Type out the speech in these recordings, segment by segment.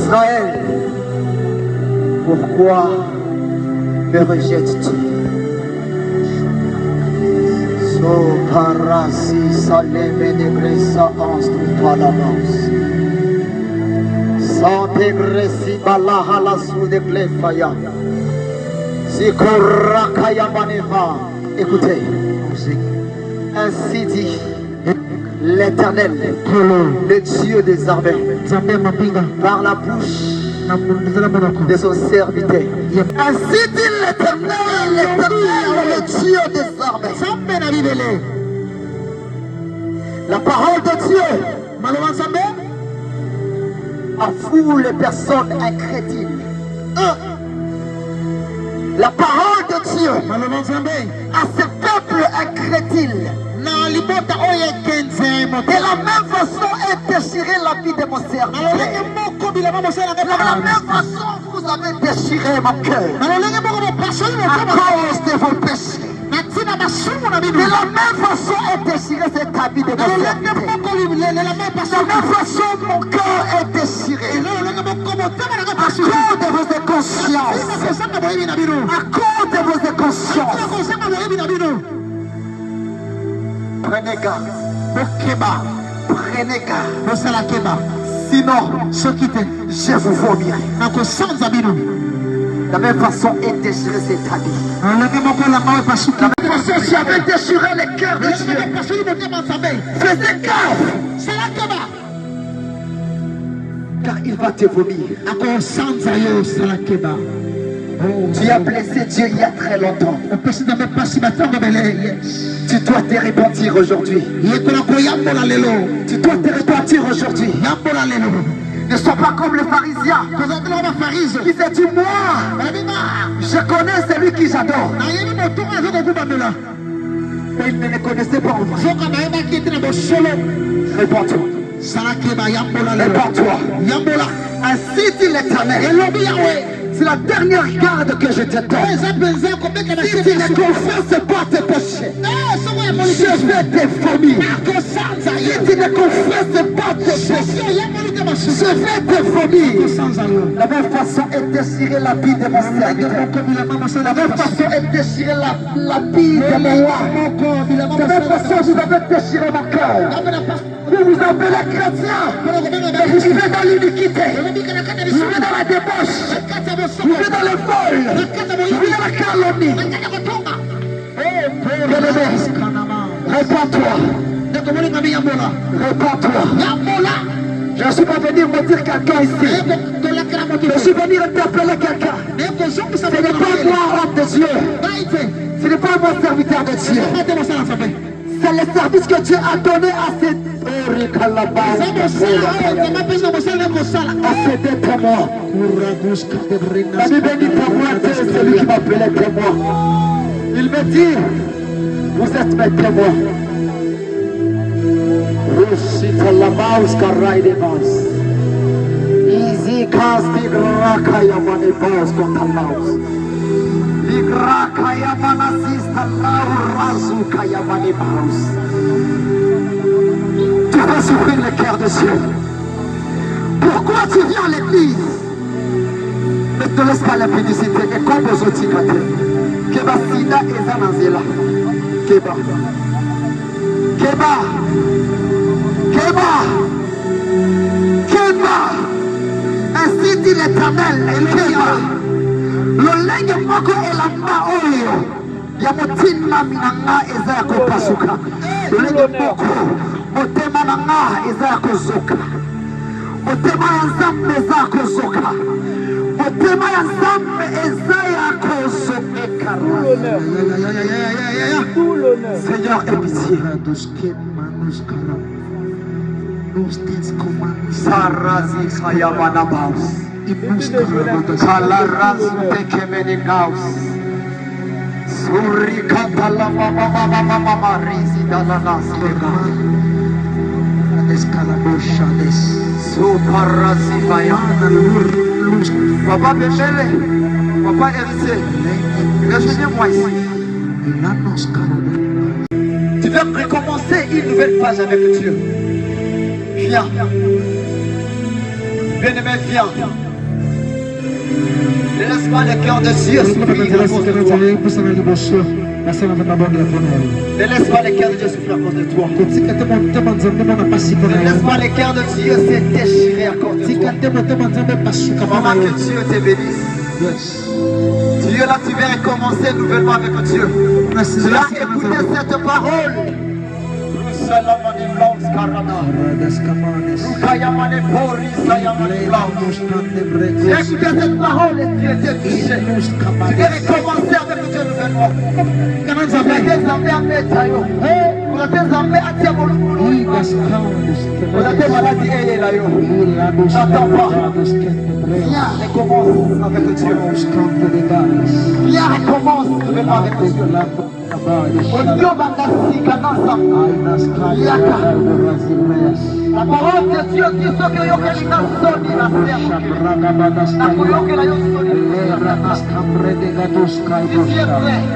Israël, pourquoi me rejettes-tu? So parasi saleme de gresa anstrupa la base. Sante gresi balaha la sou de glefaya. Sikorakaya maneva. Écoutez, ainsi dit l'Éternel, le Dieu des armées, par la bouche de son serviteur. Ainsi dit l'Éternel, le Dieu des armées. La parole de Dieu à vous les personnes incrédules. La parole de Dieu à ce peuple incrédule. De la même façon est déchiré la vie de mon serviteur. De la même façon vous avez déchiré mon cœur à cause de vos péchés. De la même façon est déchiré cet habit de mon serviteur. De la même façon mon cœur est déchiré à cause de vos inconsciences. À cause de vos inconsciences. Prenez garde. Prenez garde. Sinon, je vous vomirai. De la même façon est déchiré cet habit. De la même façon, j'avais déchiré le cœur de Dieu. Faisais gaffe. Car il va te vomir. Tu as blessé Dieu il y a très longtemps. Tu dois te repentir aujourd'hui. Tu dois te repentir aujourd'hui. Ne sois pas comme les pharisiens qui se disent moi, je connais celui qui j'adore. Mais ils ne le connaissaient pas en vrai. Réponds-toi. Réponds-toi. Ainsi dit l'Éternel. C'est la dernière garde que je te donne. Si tu ne confesses pas tes péchés, je vais te vomir. Si tu ne confesses pas tes péchés, je vais te vomir. La même façon est déchirer la vie de mon serviteur. La même façon est déchirer la vie de mon roi. De la même façon vous avez déchiré mon cœur. Vous vous appelez chrétien, mais vous vivez dans l'iniquité. Vous vivez dans la débauche. Vous vivez dans le vol. Vous vivez dans la calomnie. Réponds-toi. Réponds-toi. Je ne suis pas venu maudire quelqu'un ici. Je suis venu interpeller quelqu'un. Ce n'est pas moi, homme de Dieu. Ce n'est pas moi, serviteur de Dieu. C'est le service que Dieu a donné à ces témoins. La Bible dit témoin, c'est celui qui m'appelait témoin. Il me dit, vous êtes mes témoins. Easy casting rakaya mane boss contra laus. Ligrakaya manasista lau razu kaya mane boss. Tu vas souffrir le cœur de Dieu. Pourquoi tu viens à l'église? Ne te laisse pas l'impudicité et comme aux autres Keba sida et zanazela. Keba. Keba. Keba. Keba. Ainsi dit l'Éternel, Keba. Le lenge moko elamba oyo. Yamutina minanga eza kopasuka. Le lenge moko motema nanga eza kozuka. Motema ya nzambe eza kozuka. Motema ya nzambe eza kozuka. Tout l'honneur. Seigneur, aie pitié. Sarazi Kayamana Baus. Kalarazu Tekemeni Gaus. Suri Katala Mama Rizi Dalanas. Escalaboshades. Suparazi Bayana. Papa Bechele. Papa Héritier. Rejoignez-moi ici. Tu veux recommencer une nouvelle page avec Dieu. Viens. Bien-aimé, viens. Ne laisse pas le cœur de Dieu souffrir à cause de toi. Ne laisse pas le cœur de Dieu souffrir à cause de toi. Ne laisse pas le cœur de Dieu se déchirer à cause de toi. Maman, que Dieu te bénisse. Dieu, là, tu viens recommencer nouvellement avec Dieu. Tu as écouté cette parole. Tu as écouté cette parole et tu étais touché. Tu viens recommencer avec Dieu nouvellement. N'attends pas. Viens, recommence avec Dieu. Viens, recommence nouvellement avec Dieu. La parole de Dieu dit ce que Yokelina Soni la serre. La Koyokela Yosoni. Si tu es prêt,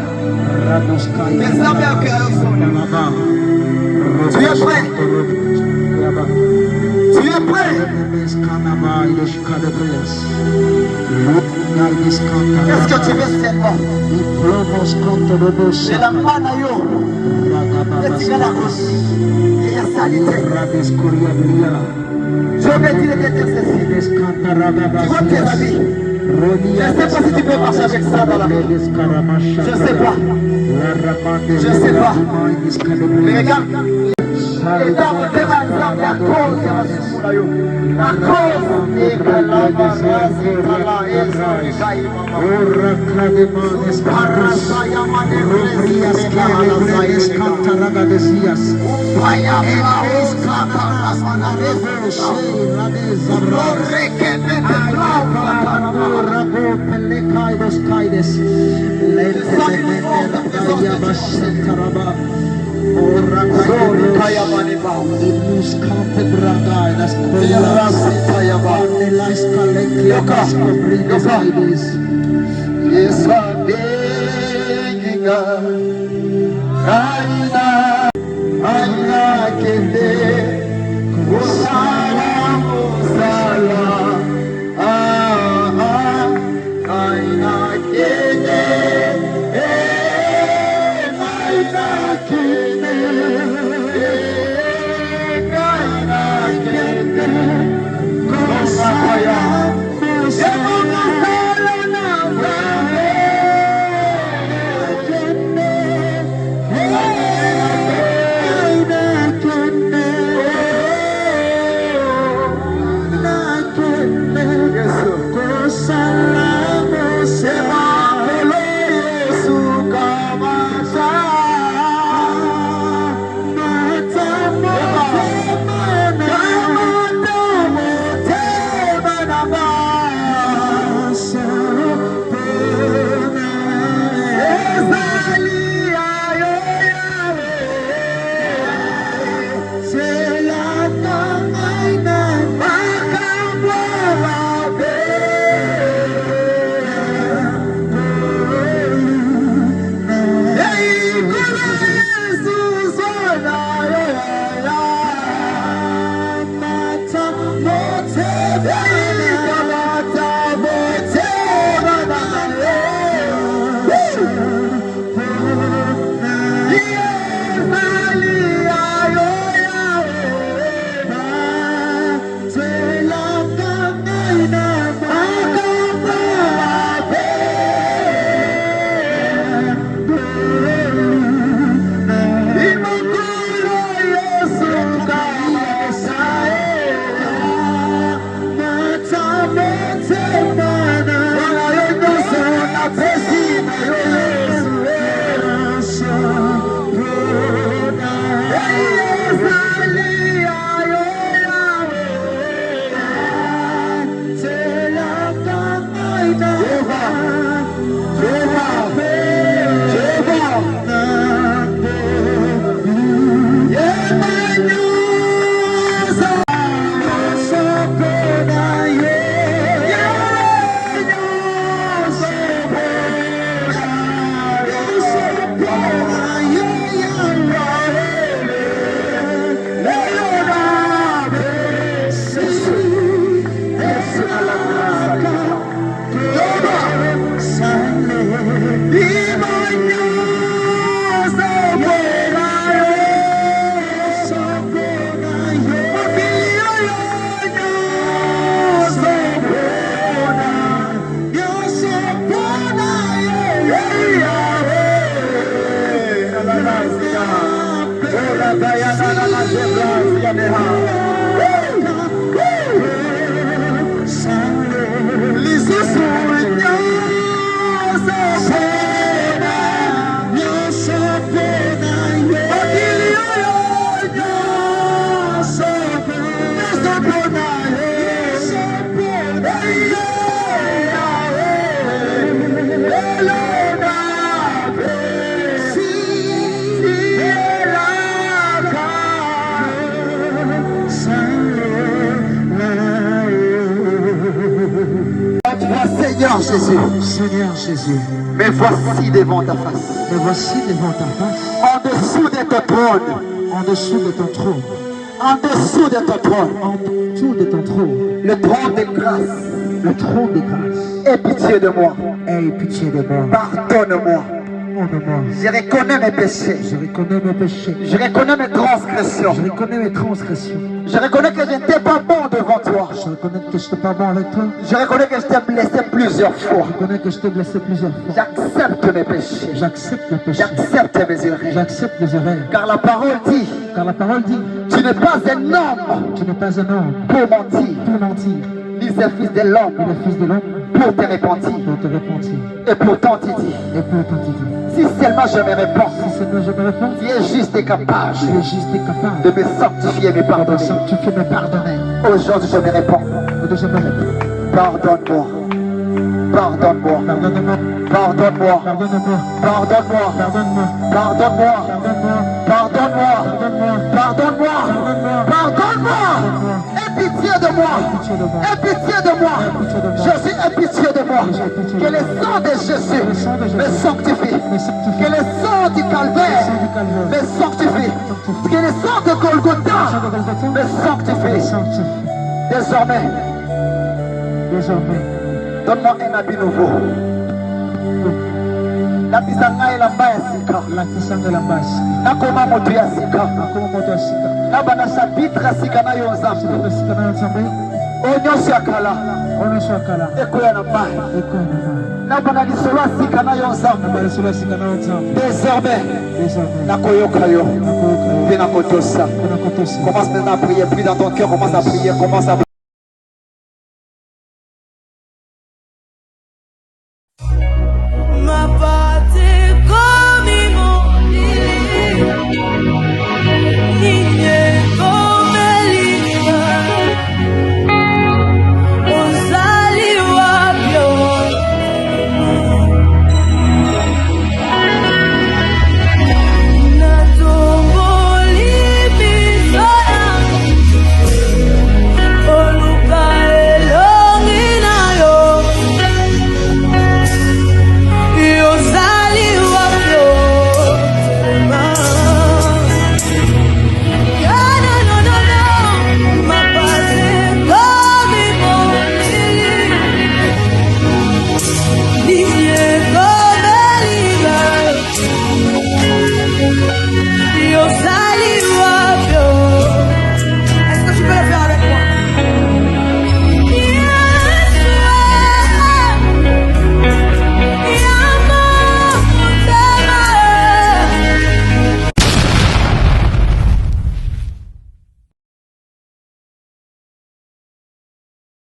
les amis à Yosoni. Tu es prêt? Tu es prêt? Qu'est-ce que tu veux seulement? C'est la manayo. C'est la cause. Et la salité. Je vais dire des ceci. Tu vois tes amis. Je ne sais pas si tu peux marcher avec ça dans la vie. Je ne sais pas. Je ne sais pas. Mais regarde. Et dans le débat, la cause est la cause est que la barrage est là et ça est Seigneur Jésus, Seigneur Jésus, me voici devant ta face. me voici devant ta face, En dessous de ton trône, en dessous de ton trône, en dessous de ton trône, en dessous de ton trône, le trône de grâce. le trône de grâce. Aie pitié de moi, Aie pitié de moi, pardonne-moi. pardonne-moi. Je reconnais mes péchés, Je reconnais mes péchés, je reconnais mes transgressions. je reconnais mes transgressions, Je reconnais que je n'étais pas bon devant toi. je reconnais que je n'étais pas bon avec toi, Je reconnais que je t'ai blessé plusieurs fois. je reconnais que je t'ai blessé plusieurs fois. J'accepte mes péchés, J'accepte le péché, j'accepte mes erreurs. j'accepte les erreurs, Car la parole dit, car la parole dit, tu n'es pas un homme tu n'es pas un homme pour mentir, pour mentir, ni le fils de l'homme ni le fils de l'homme pour te repentir. pour te repentir. Et pourtant tu dis, Et pourtant tu dis, si seulement je me réponds, si Seigneur je me réponds, tu es juste et capable tu es juste et capable de me sanctifier et me de pardonner. sanctifier, me pardonner. Aujourd'hui je me réponds, Et je me réponds, pardonne-moi, pardonne-moi, pardonne-moi, pardonne-moi, pardonne-moi, pardonne-moi, pardonne-moi, pardonne-moi, pardonne-moi, pardonne-moi, pardonne-moi, pardonne-moi, pardonne-moi. Aie pitié de moi, pitié de moi. aie pitié de moi. pitié de moi. Jésus, aie pitié de moi. Jésus, aie pitié de Que le moi. sang de Jésus le sang de Jésus me sanctifie. me sanctifie. Que le sang du calvaire Le sang du calvaire me sanctifie. sanctifie. Que le sang de Golgotha Le sang de Golgotha me sanctifie. me sanctifie. Désormais, Désormais, donne-moi un habit nouveau. Lapisa ngai elamba ya sika. lakisa de la base, Nakoma moto ya sika. akoma moto asika, Nabana chapitre ya sika na yo nzambe. sika sika na nzambe, Oyo nyonso ya kala ono shakala, ekoya na mai. ekona ba, Nabana lisolo ya sika na yo nzambe. bale sula sika na nzambe. Désormais, Désormais, nakoyoka yo nakoyoka yo, mpe nakotosa. nakotosa. Commence maintenant à prier, prie dans ton cœur, commence à prier, commence à